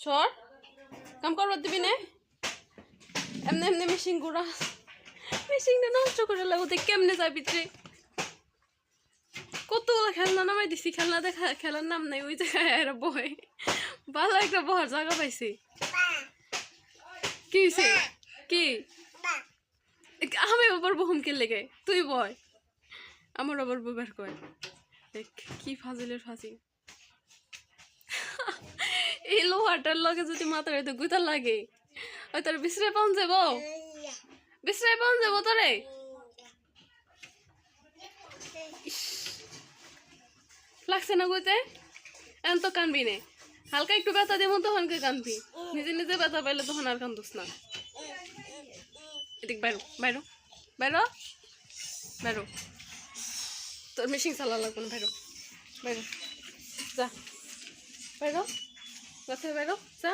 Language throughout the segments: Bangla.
সর কাম করবার দিবি না এমনি এমনি মেশিন গুড়া মেশিনটা নষ্ট করে লাগো দেখ কেমনে যাই ভিতরে কতগুলো খেলনা নামাই দিছি খেলনা দেখা খেলার নাম নাই ওই জায়গায় এরা বয় ভালো একটা বহার জায়গা পাইছি কি হয়েছে কি আমি আবার বহুমকে লেগে তুই বয় আমার আবার বের কয় দেখ কি ফাজিলের ফাজি এই লোহাটার লগে যদি মাথার এত গুতা লাগে ওই তোর বিশ্রায় পাউন যাবো বিশ্রায় পাউন যাবো তোরে লাগছে না গুতে এখন তো কানবি নে হালকা একটু ব্যথা দেবো তখন কে কানবি নিজে নিজে ব্যথা পাইলে তখন আর কান্দুস না এদিক বাইরো বাইরো বাইরো বাইরো তোর মেশিন চালা লাগবে না বাইরো বাইরো যা বাইরো কোথায় বাইরো যা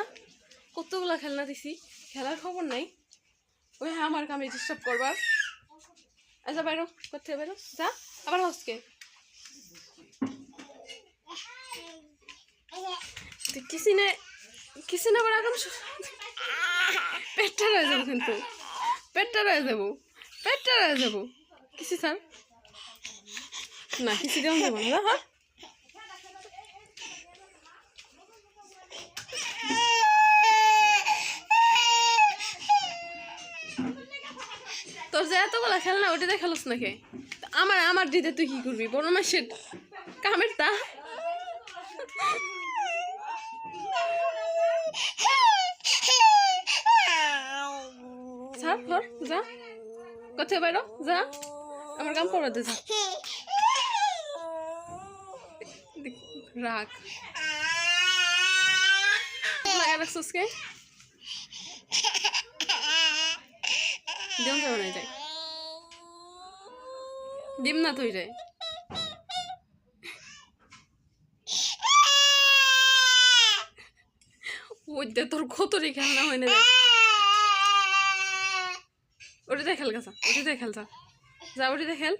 কতগুলা খেলনা দিছি খেলার খবর নাই ওই হ্যাঁ আমার কামে ডিস্টার্ব করবার আচ্ছা বাইরো কোথায় বাইরো যা আবার হসকে কিসি না আবার এখন পেটটা রয়ে যাবো কিন্তু পেটটা রয়ে যাবো কিসি স্যার না কিসি দেওয়া যাবো না হ্যাঁ তোর যে এতগুলা খেলনা ওটাতে খেলোস নাকি আমার দিতে তুই কি করবি বড় মাসের কামের তা যা কোথায় বাইরো যা আমার কাম করবার দে যা রাগ লাগা রাখছিস কে ডিম যাবো না যাই ডিম না তুই যাই ওই দে তোর কতরি খেলনা হয় না ওটিতে খেল গেছা ওটিতে খেলছা যা ওটিতে খেল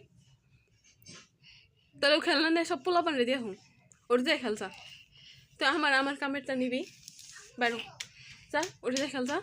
তাহলে খেলনা নেই সব পোলা পানি দিয়ে হুম ওটিতে খেলছা তো আমার কামেরটা নিবি বাইরো যা ওটিতে খেলছা